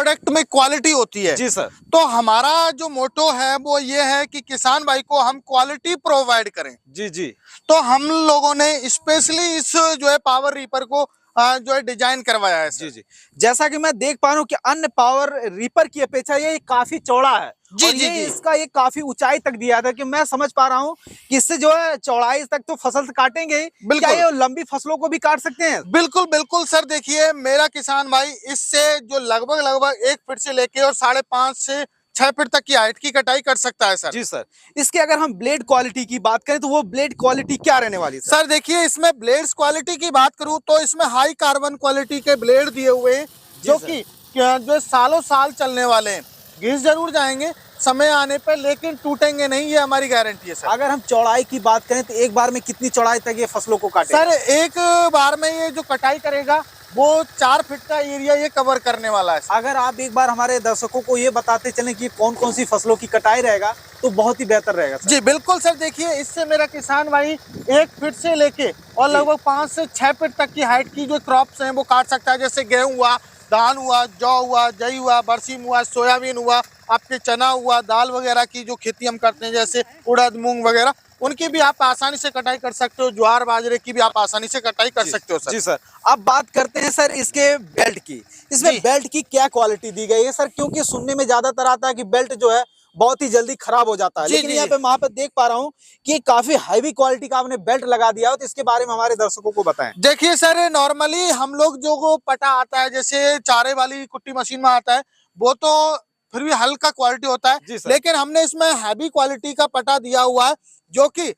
Product में quality होती है। जी सर। तो हमारा जो मोटो है वो ये है कि किसान भाई को हम क्वालिटी प्रोवाइड करें। जी जी। तो हम लोगों ने स्पेशली इस जो है पावर रीपर को जो है डिजाइन करवाया है सर। जी जी। जैसा कि मैं देख पा रहा हूँ कि अन्य पावर रीपर की अपेक्षा ये काफी चौड़ा है। जी और जी ये जी। इसका ये काफी ऊंचाई तक दिया था कि मैं समझ पा रहा हूँ कि इससे जो है चौड़ाई तक तो फसल काटेंगे ही, क्या बिल्कुल ये लंबी फसलों को भी काट सकते हैं? बिल्कुल बिल्कुल सर। देखिए मेरा किसान भाई इससे जो लगभग लगभग 1 फीट से लेके और 5.5 से 6 फीट तक की हाइट की कटाई कर सकता है सर। जी सर। इसके अगर हम ब्लेड क्वालिटी की बात करें तो वो ब्लेड क्वालिटी क्या रहने वाली है सर? देखिए इसमें ब्लेड्स क्वालिटी की बात करूं तो इसमें हाई कार्बन क्वालिटी के ब्लेड दिए हुए हैं जो कि जो सालों साल चलने वाले हैं। घिस जरूर जाएंगे समय आने पर लेकिन टूटेंगे नहीं, ये हमारी गारंटी है सर। अगर हम चौड़ाई की बात करें तो एक बार में कितनी चौड़ाई तक ये फसलों को काटेगा? सर एक बार में ये जो कटाई करेगा वो 4 फीट का एरिया ये कवर करने वाला है। अगर आप एक बार हमारे दर्शकों को ये बताते चलें कि कौन कौन सी फसलों की कटाई रहेगा तो बहुत ही बेहतर रहेगा सर। जी बिल्कुल सर। देखिए इससे मेरा किसान भाई 1 फीट से लेके और लगभग 5 से 6 फीट तक की हाइट की जो क्रॉप्स हैं वो काट सकता है। जैसे गेहूं हुआ, धान हुआ, जौ हुआ, जई हुआ, बरसीम हुआ, सोयाबीन हुआ, आपके चना हुआ, दाल वगैरह की जो खेती हम करते हैं जैसे उड़द मूंग वगैरह, उनकी भी आप आसानी से कटाई कर सकते हो। ज्वार बाजरे की भी आप आसानी से कटाई कर सकते हो सर। जी सर। अब बात करते हैं सर इसके बेल्ट की। इसमें बेल्ट की क्या क्वालिटी दी गई है सर? क्योंकि सुनने में ज्यादातर आता है कि बेल्ट जो है बहुत ही जल्दी खराब हो जाता है, लेकिन यहाँ पे वहां पे देख पा रहा हूँ कि काफी हैवी क्वालिटी का आपने बेल्ट लगा दिया हो, तो इसके बारे में हमारे दर्शकों को बताएं। देखिए सर नॉर्मली हम लोग जो वो पटा आता है जैसे चारे वाली कुट्टी मशीन में आता है वो तो फिर भी हल्का क्वालिटी होता है, लेकिन हमने इसमें हैवी क्वालिटी का पटा दिया हुआ है जो कि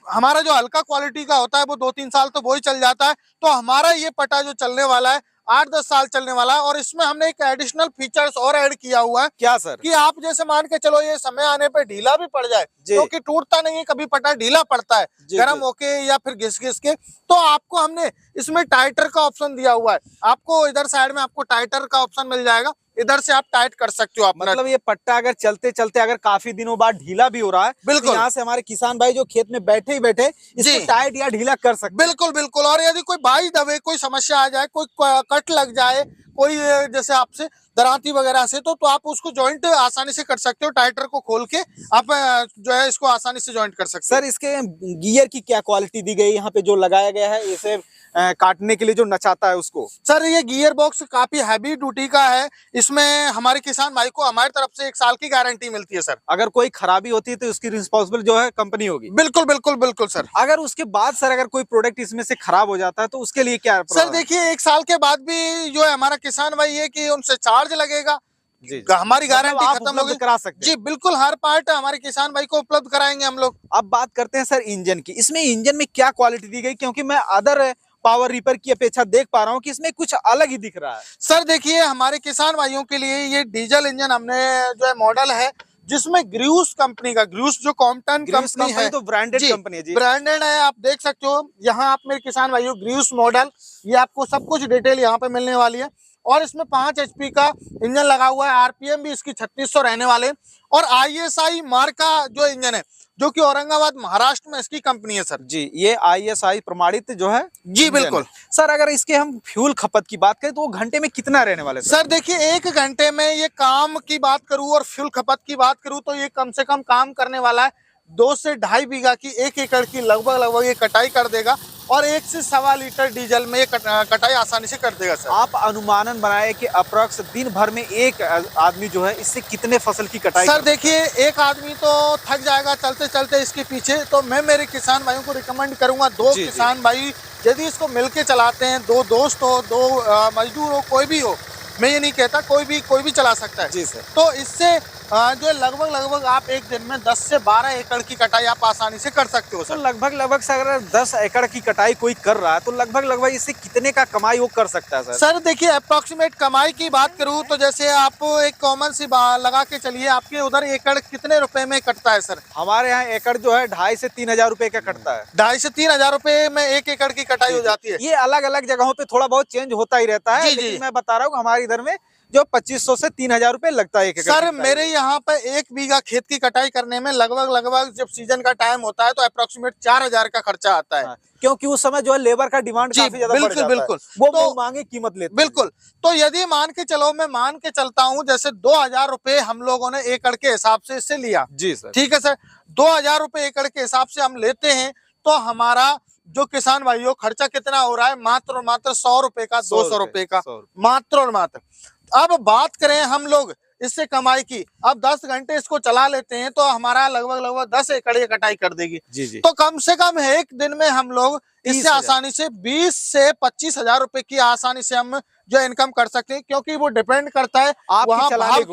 हमारा जो हल्का क्वालिटी का होता है वो 2-3 साल तो वो ही चल जाता है। तो हमारा ये पटा जो चलने वाला है 8-10 साल चलने वाला है। और इसमें हमने एक एडिशनल फीचर्स और ऐड किया हुआ है। क्या सर? कि आप जैसे मान के चलो ये समय आने पे ढीला भी पड़ जाए क्योंकि टूटता नहीं है, कभी पटा ढीला पड़ता है गर्म होके या फिर घिस घिस के, तो आपको हमने इसमें टाइटर का ऑप्शन दिया हुआ है। आपको इधर साइड में आपको टाइटर का ऑप्शन मिल जाएगा, इधर से आप टाइट कर सकते हो। आप मतलब ये पट्टा अगर चलते चलते अगर काफी दिनों बाद ढीला भी हो रहा है, बिल्कुल, तो यहाँ से हमारे किसान भाई जो खेत में बैठे ही बैठे इसको टाइट या ढीला कर सकते हैं। बिल्कुल बिल्कुल। और यदि कोई बाई दबे, कोई समस्या आ जाए, कोई कट लग जाए, कोई जैसे आपसे दरांती वगैरह से, तो आप उसको जॉइंट आसानी से कर सकते हो। टाइटर को खोल के आप जो है इसको आसानी से जॉइंट कर सकते हो। सर इसके गियर की क्या क्वालिटी दी गई यहाँ पे जो लगाया गया है इसे काटने के लिए जो नचाता है उसको? सर ये गियर बॉक्स काफी हैवी ड्यूटी का है। इसमें हमारे किसान भाई को हमारी तरफ से 1 साल की गारंटी मिलती है सर। अगर कोई खराबी होती है तो उसकी रिस्पॉन्सिबल जो है कंपनी होगी? बिल्कुल बिल्कुल बिल्कुल सर। अगर उसके बाद सर अगर कोई प्रोडक्ट इसमें से खराब हो जाता है तो उसके लिए क्या? सर देखिए 1 साल के बाद भी जो है हमारा किसान भाई है कि उनसे चार्ज लगेगा। जी, हमारी गारंटी खत्म होगी, करा सकते हैं। जी बिल्कुल, हर पार्ट हमारे किसान भाई को उपलब्ध कराएंगे हम लोग। अब बात करते हैं सर इंजन की। इसमें इंजन में क्या क्वालिटी दी गई? क्योंकि मैं अदर पावर रीपर की अपेक्षा देख पा रहा हूँ कि इसमें कुछ अलग ही दिख रहा है। सर देखिए हमारे किसान भाइयों के लिए ये डीजल इंजन हमने जो है मॉडल है जिसमें ग्रूस कंपनी का, ग्रूस जो कॉम्पटन कंपनी है, तो ब्रांडेड कंपनी है जी, ब्रांडेड है। आप देख सकते हो यहाँ आप मेरे किसान भाइयों ग्रूस मॉडल, ये आपको सब कुछ डिटेल यहाँ पे मिलने वाली है। और इसमें 5 HP का इंजन लगा हुआ है। RPM भी इसकी 3600 रहने वाले। और ISI मार्क का जो इंजन है जो कि औरंगाबाद महाराष्ट्र में इसकी कंपनी है सर। जी, ये ISI प्रमाणित जो है। जी बिल्कुल सर। अगर इसके हम फ्यूल खपत की बात करें तो वो घंटे में कितना रहने वाले सर? देखिए 1 घंटे में ये काम की बात करूं और फ्यूल खपत की बात करूं तो ये कम से कम काम करने वाला है 2 से 2.5 बीघा की 1 एकड़ की लगभग ये कटाई कर देगा। और 1 से 1.25 लीटर डीजल में ये कटाई आसानी से कर देगा सर। आप अनुमानन बनाए कि अप्रॉक्स दिन भर में एक आदमी जो है इससे कितने फसल की कटाई? सर देखिए एक आदमी तो थक जाएगा चलते चलते इसके पीछे, तो मैं मेरे किसान भाइयों को रिकमेंड करूंगा 2 किसान भाई यदि इसको मिलके चलाते हैं, 2 दोस्त हो, 2 मजदूर हो, कोई भी हो, मैं ये नहीं कहता, कोई भी चला सकता है। जी सर। तो इससे जो लगभग आप एक दिन में 10 से 12 एकड़ की कटाई आप आसानी से कर सकते हो सर। तो लगभग से अगर 10 एकड़ की कटाई कोई कर रहा है तो लगभग इससे कितने का कमाई वो कर सकता है सर? सर देखिए अप्रोक्सीमेट कमाई की बात करूं तो जैसे आप एक कॉमन सी लगा के चलिए, आपके उधर एकड़ कितने रुपए में कटता है सर? हमारे यहाँ एकड़ जो है 2.5 से 3 हजार रुपए का कटता है। 2.5 से 3 हजार रुपए में 1 एकड़ की कटाई हो जाती है। ये अलग अलग जगहों पे थोड़ा बहुत चेंज होता ही रहता है, लेकिन मैं बता रहा हूँ हमारे इधर में जो 2500 से 3000 रुपए लगता है एक एकड़ सर की कटाई मेरे में। यहाँ पे 1 बीघा खेत की कटाई करने में लगभग जब सीजन का टाइम होता है तो अप्रोक्सीमेट 4000 का खर्चा आता है। हाँ, क्योंकि उस समय जो है लेबर का डिमांड जी काफी ज्यादा बढ़ बिल्कुल जाता बिल्कुल। है, वो तो मांगे कीमत लेते हैं। बिल्कुल, तो यदि मान के चलो, मैं मान के चलता हूँ जैसे 2000 रुपए हम लोगों ने एकड़ के हिसाब से इससे लिया, जी सर। ठीक है सर, 2000 रुपए एकड़ के हिसाब से हम लेते हैं तो हमारा जो किसान भाइयों खर्चा कितना हो रहा है, मात्र और मात्र 100 रुपए का, 200 रुपए का, मात्र और मात्र। अब बात करें हम लोग इससे कमाई की, अब 10 घंटे इसको चला लेते हैं तो हमारा लगभग 10 एकड़ ये कटाई कर देगी। जी जी। तो कम से कम एक दिन में हम लोग इससे आसानी से 20 से 25,000 रुपए की आसानी से हम जो इनकम कर सकते हैं, क्योंकि वो डिपेंड करता है वहां भाव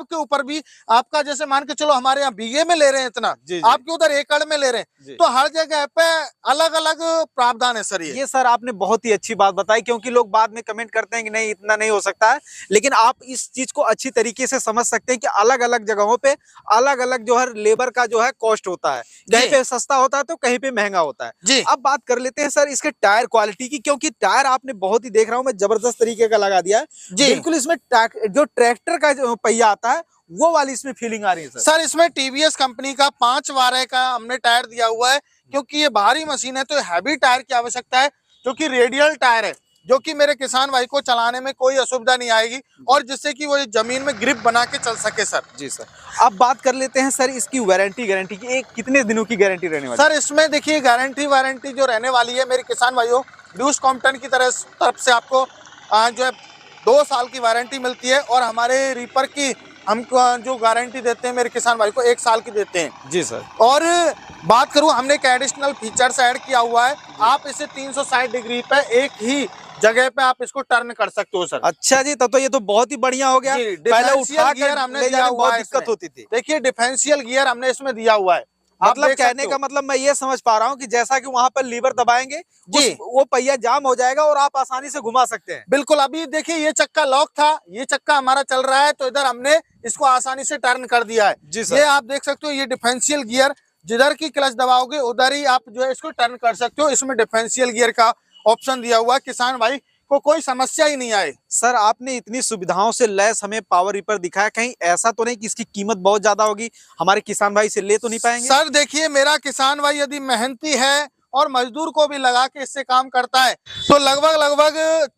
के ऊपर भी। आपका जैसे मान के चलो हमारे यहाँ बीघे में ले रहे हैं इतना, आपके उधर एकड़ में ले रहे हैं, तो हर जगह पे अलग अलग प्रावधान है सर। ये सर आपने बहुत ही अच्छी बात बताई, क्योंकि लोग बाद में कमेंट करते हैं कि नहीं इतना नहीं हो सकता है, लेकिन आप इस चीज को अच्छी तरीके से समझ सकते हैं कि अलग अलग जगहों पे अलग अलग जो है लेबर का जो है कॉस्ट होता है, कहीं पे सस्ता होता है तो कहीं पे महंगा होता है। अब बात कर लेते हैं सर इसके टायर क्वालिटी की, क्योंकि टायर आपने बहुत ही देख रहा हूं मैं जबरदस्त तरीके का लगा दिया है बिल्कुल। इसमें जो ट्रैक्टर का जो पहिया आता है वो वाली इसमें फीलिंग आ रही है सर। सर इसमें टीवीएस कंपनी का 5 का हमने टायर दिया हुआ है, क्योंकि ये भारी मशीन है तो हैवी टायर की आवश्यकता है, जो कि रेडियल टायर है, जो कि मेरे किसान भाई को चलाने में कोई असुविधा नहीं आएगी और जिससे कि वो जमीन में ग्रिप बना के चल सके सर। जी सर। अब बात कर लेते हैं सर इसकी वारंटी गारंटी की, एक कितने दिनों की गारंटी रहने वाली है? सर इसमें देखिए गारंटी वारंटी जो रहने वाली है मेरे किसान भाइयों, ब्रूस कॉम्पटन की तरफ से आपको जो है 2 साल की वारंटी मिलती है, और हमारे रीपर की हम जो गारंटी देते हैं मेरे किसान भाई को 1 साल की देते हैं। जी सर। और बात करूं, हमने एक एडिशनल फीचर्स ऐड किया हुआ है, आप इसे 360 डिग्री पे एक ही जगह पे आप इसको टर्न कर सकते हो सर। अच्छा जी, तब तो ये तो बहुत ही बढ़िया हो गया। पहले उठा गियर हमने दिया हुआ है, दिक्कत होती थी। देखिए डिफरेंशियल गियर हमने इसमें दिया हुआ है। मतलब कहने का मतलब मैं ये समझ पा रहा हूँ कि जैसा कि वहां पर लीवर दबाएंगे वो पहिया जाम हो जाएगा और आप आसानी से घुमा सकते हैं। बिल्कुल। अभी देखिए ये चक्का लॉक था, ये चक्का हमारा चल रहा है, तो इधर हमने इसको आसानी से टर्न कर दिया है। जी सर। ये आप देख सकते हो, ये डिफरेंशियल गियर, जिधर की क्लच दबाओगे उधर ही आप जो है इसको टर्न कर सकते हो। इसमें डिफरेंशियल गियर का ऑप्शन दिया हुआ है, किसान भाई को कोई समस्या ही नहीं आए। सर आपने इतनी सुविधाओं से लैस हमें पावर रीपर दिखाया, कहीं ऐसा तो नहीं कि इसकी कीमत बहुत ज्यादा होगी, हमारे किसान भाई से ले तो नहीं पाएंगे? सर देखिए मेरा किसान भाई यदि मेहनती है और मजदूर को भी लगा के इससे काम करता है तो लगभग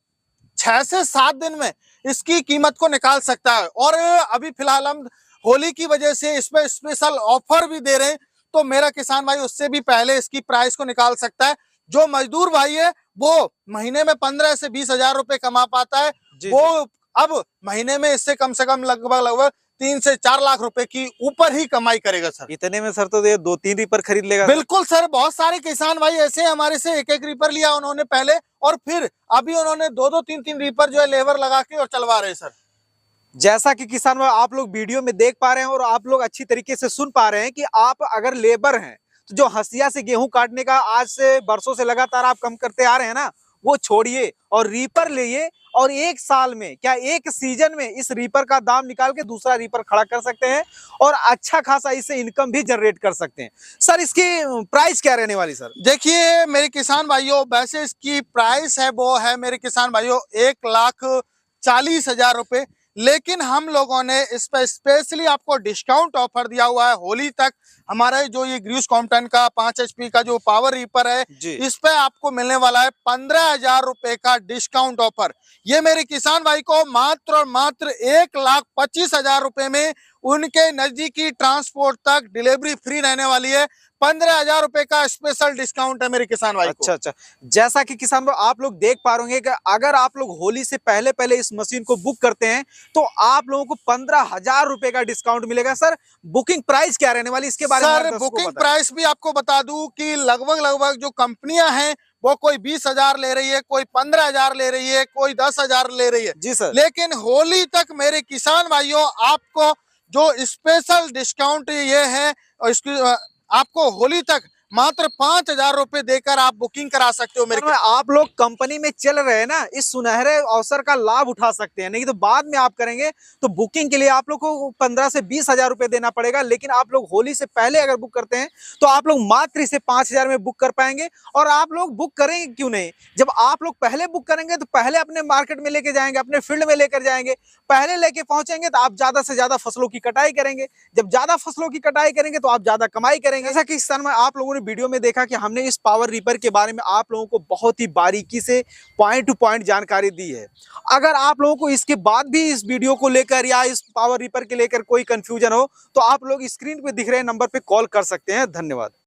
6 से 7 दिन में इसकी कीमत को निकाल सकता है। और अभी फिलहाल हम होली की वजह से इस पे स्पेशल ऑफर भी दे रहे हैं, तो मेरा किसान भाई उससे भी पहले इसकी प्राइस को निकाल सकता है। जो मजदूर भाई है वो महीने में 15 से 20,000 रुपए कमा पाता है, वो अब महीने में इससे कम से कम लगभग 3 से 4 लाख रुपए की ऊपर ही कमाई करेगा सर। इतने में सर तो ये 2-3 रीपर खरीद लेगा। बिल्कुल सर, बहुत सारे किसान भाई ऐसे हमारे से एक रीपर लिया उन्होंने पहले, और फिर अभी उन्होंने 2-2, 3-3 रीपर जो है लेबर लगा के और चलवा रहे हैं सर। जैसा कि किसान भाई आप लोग वीडियो में देख पा रहे हैं और आप लोग अच्छी तरीके से सुन पा रहे हैं कि आप अगर लेबर हैं तो जो हंसिया से गेहूं काटने का आज से बरसों से लगातार आप कम करते आ रहे हैं ना, वो छोड़िए और रीपर लिए, और 1 साल में क्या 1 सीजन में इस रीपर का दाम निकाल के दूसरा रीपर खड़ा कर सकते हैं और अच्छा खासा इससे इनकम भी जनरेट कर सकते हैं। सर इसकी प्राइस क्या रहने वाली सर? देखिए मेरे किसान भाइयों, वैसे इसकी प्राइस है वो है मेरे किसान भाइयों 1,40,000 रुपए, लेकिन हम लोगों ने इस पर स्पेशली आपको डिस्काउंट ऑफर दिया हुआ है होली तक। हमारा जो ये ग्रूस कॉम्पटन का 5 HP का जो पावर रीपर है, इस पे आपको मिलने वाला है 15,000 रुपए का डिस्काउंट ऑफर। ये मेरे किसान भाई को मात्र और मात्र 1,25,000 रुपए में उनके नजदीकी ट्रांसपोर्ट तक डिलीवरी फ्री रहने वाली है। 15,000 रुपए का स्पेशल डिस्काउंट है मेरे किसान भाई को। अच्छा। जैसा कि किसान भाई आप लोग देख पा रहे कि अगर आप लोग होली से पहले इस मशीन को बुक करते हैं तो आप लोगों को 15,000 रुपए का डिस्काउंट मिलेगा। सर बुकिंग प्राइस क्या रहने वाली इसके बारे में? सर बुकिंग प्राइस भी आपको बता दूं कि लगभग जो कंपनियां हैं वो कोई 20,000 ले रही है, कोई 15,000 ले रही है, कोई 10,000 ले रही है। जी सर। लेकिन होली तक मेरे किसान भाइयों आपको जो स्पेशल डिस्काउंट ये है, और इसकी आपको होली तक मात्र 5,000 रुपए देकर आप बुकिंग करा सकते हो मेरे सर, आप लोग कंपनी में चल रहे हैं ना, इस सुनहरे अवसर का लाभ उठा सकते हैं, नहीं तो बाद में आप करेंगे तो बुकिंग के लिए आप लोग को 15 से 20,000 रुपए देना पड़ेगा। लेकिन आप लोग होली से पहले अगर बुक करते हैं तो आप लोग मात्र इसे 5,000 में बुक कर पाएंगे। और आप लोग बुक करेंगे क्यों नहीं, जब आप लोग पहले बुक करेंगे तो पहले अपने मार्केट में लेके जाएंगे, अपने फील्ड में लेकर जाएंगे, पहले लेके पहुंचेंगे तो आप ज्यादा से ज्यादा फसलों की कटाई करेंगे। जब ज्यादा फसलों की कटाई करेंगे तो आप ज्यादा कमाई करेंगे। जैसा कि इस समय आप लोगों ने वीडियो में देखा कि हमने इस पावर रीपर के बारे में आप लोगों को बहुत ही बारीकी से पॉइंट टू पॉइंट जानकारी दी है। अगर आप लोगों को इसके बाद भी इस वीडियो को लेकर या इस पावर रीपर के लेकर कोई कंफ्यूजन हो तो आप लोग स्क्रीन पे दिख रहे नंबर पे कॉल कर सकते हैं। धन्यवाद।